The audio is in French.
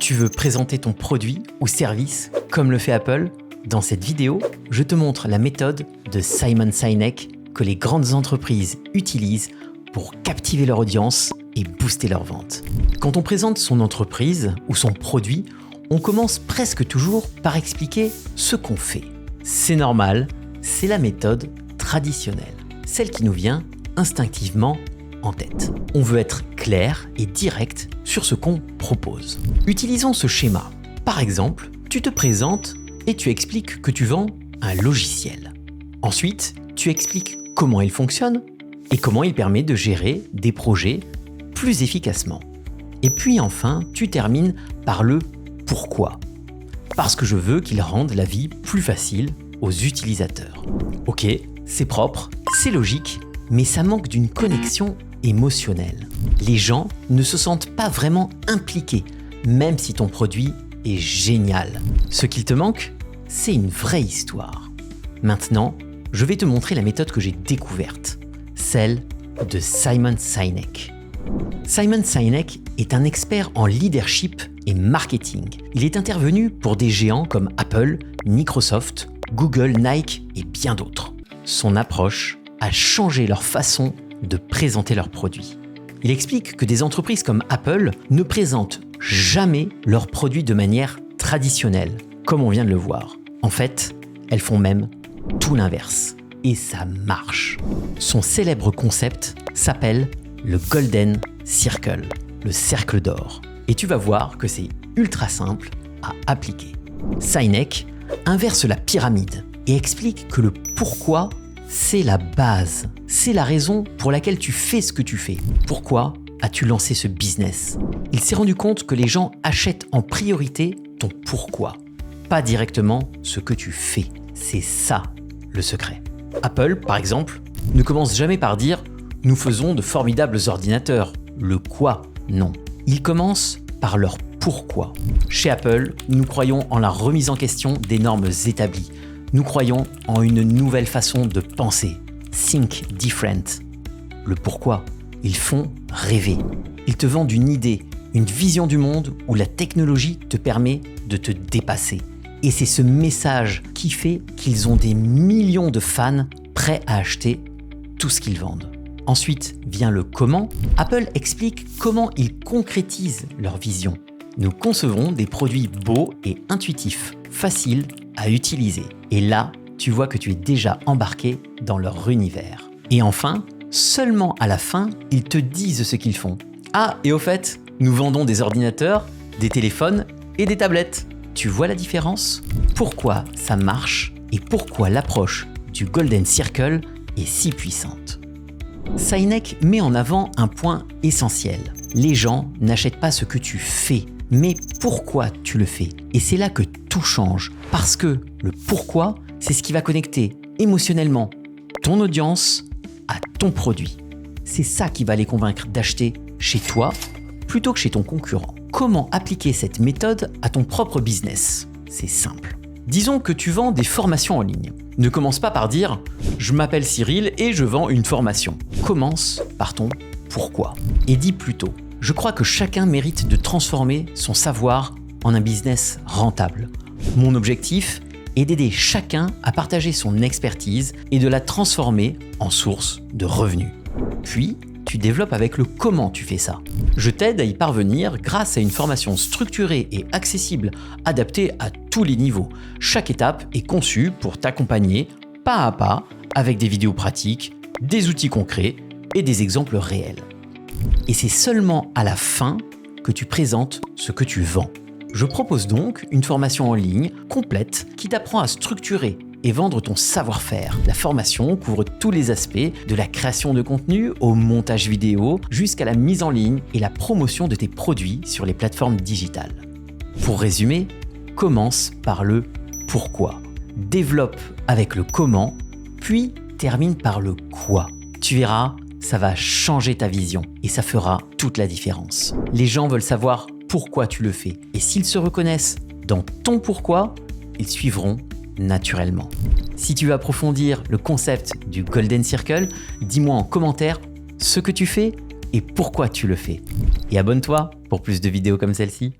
Tu veux présenter ton produit ou service comme le fait Apple? Dans cette vidéo, je te montre la méthode de Simon Sinek que les grandes entreprises utilisent pour captiver leur audience et booster leurs ventes. Quand on présente son entreprise ou son produit, on commence presque toujours par expliquer ce qu'on fait. C'est normal, c'est la méthode traditionnelle, celle qui nous vient instinctivement en tête. On veut être clair et direct sur ce qu'on propose. Utilisons ce schéma. Par exemple, tu te présentes et tu expliques que tu vends un logiciel. Ensuite, tu expliques comment il fonctionne et comment il permet de gérer des projets plus efficacement. Et puis enfin, tu termines par le pourquoi. Parce que je veux qu'il rende la vie plus facile aux utilisateurs. Ok, c'est propre, c'est logique, mais ça manque d'une connexion émotionnelle. Les gens ne se sentent pas vraiment impliqués, même si ton produit est génial. Ce qu'il te manque, c'est une vraie histoire. Maintenant, je vais te montrer la méthode que j'ai découverte, celle de Simon Sinek. Simon Sinek est un expert en leadership et marketing. Il est intervenu pour des géants comme Apple, Microsoft, Google, Nike et bien d'autres. Son approche a changé leur façon de présenter leurs produits. Il explique que des entreprises comme Apple ne présentent jamais leurs produits de manière traditionnelle, comme on vient de le voir. En fait, elles font même tout l'inverse. Et ça marche. Son célèbre concept s'appelle le Golden Circle, le cercle d'or. Et tu vas voir que c'est ultra simple à appliquer. Sinek inverse la pyramide et explique que le pourquoi, c'est la base. C'est la raison pour laquelle tu fais ce que tu fais. Pourquoi as-tu lancé ce business? Il s'est rendu compte que les gens achètent en priorité ton pourquoi, pas directement ce que tu fais. C'est ça le secret. Apple, par exemple, ne commence jamais par dire « Nous faisons de formidables ordinateurs ». Le quoi, non. Il commence par leur pourquoi. Chez Apple, nous croyons en la remise en question des normes établies. Nous croyons en une nouvelle façon de penser. Think different. Le pourquoi, ils font rêver. Ils te vendent une idée, une vision du monde où la technologie te permet de te dépasser. Et c'est ce message qui fait qu'ils ont des millions de fans prêts à acheter tout ce qu'ils vendent. Ensuite vient le comment. Apple explique comment ils concrétisent leur vision. Nous concevons des produits beaux et intuitifs, faciles à utiliser. Et là, tu vois que tu es déjà embarqué dans leur univers. Et enfin, seulement à la fin, ils te disent ce qu'ils font. Ah, et au fait, nous vendons des ordinateurs, des téléphones et des tablettes. Tu vois la différence? Pourquoi ça marche et pourquoi l'approche du Golden Circle est si puissante? Sinek met en avant un point essentiel. Les gens n'achètent pas ce que tu fais, mais pourquoi tu le fais. Et c'est là que tout change, parce que le pourquoi, c'est ce qui va connecter émotionnellement ton audience à ton produit. C'est ça qui va les convaincre d'acheter chez toi plutôt que chez ton concurrent. Comment appliquer cette méthode à ton propre business? C'est simple. Disons que tu vends des formations en ligne. Ne commence pas par dire « Je m'appelle Cyril et je vends une formation ». Commence par ton pourquoi. Et dis plutôt « Je crois que chacun mérite de transformer son savoir en un business rentable. Mon objectif est d'aider chacun à partager son expertise et de la transformer en source de revenus. » Puis, tu développes avec le comment tu fais ça. Je t'aide à y parvenir grâce à une formation structurée et accessible, adaptée à tous les niveaux. Chaque étape est conçue pour t'accompagner pas à pas avec des vidéos pratiques, des outils concrets et des exemples réels. Et c'est seulement à la fin que tu présentes ce que tu vends. Je propose donc une formation en ligne complète qui t'apprend à structurer et vendre ton savoir-faire. La formation couvre tous les aspects de la création de contenu au montage vidéo jusqu'à la mise en ligne et la promotion de tes produits sur les plateformes digitales. Pour résumer, commence par le pourquoi. Développe avec le comment, puis termine par le quoi. Tu verras, ça va changer ta vision et ça fera toute la différence. Les gens veulent savoir pourquoi tu le fais. Et s'ils se reconnaissent dans ton pourquoi, ils suivront naturellement. Si tu veux approfondir le concept du Golden Circle, dis-moi en commentaire ce que tu fais et pourquoi tu le fais. Et abonne-toi pour plus de vidéos comme celle-ci.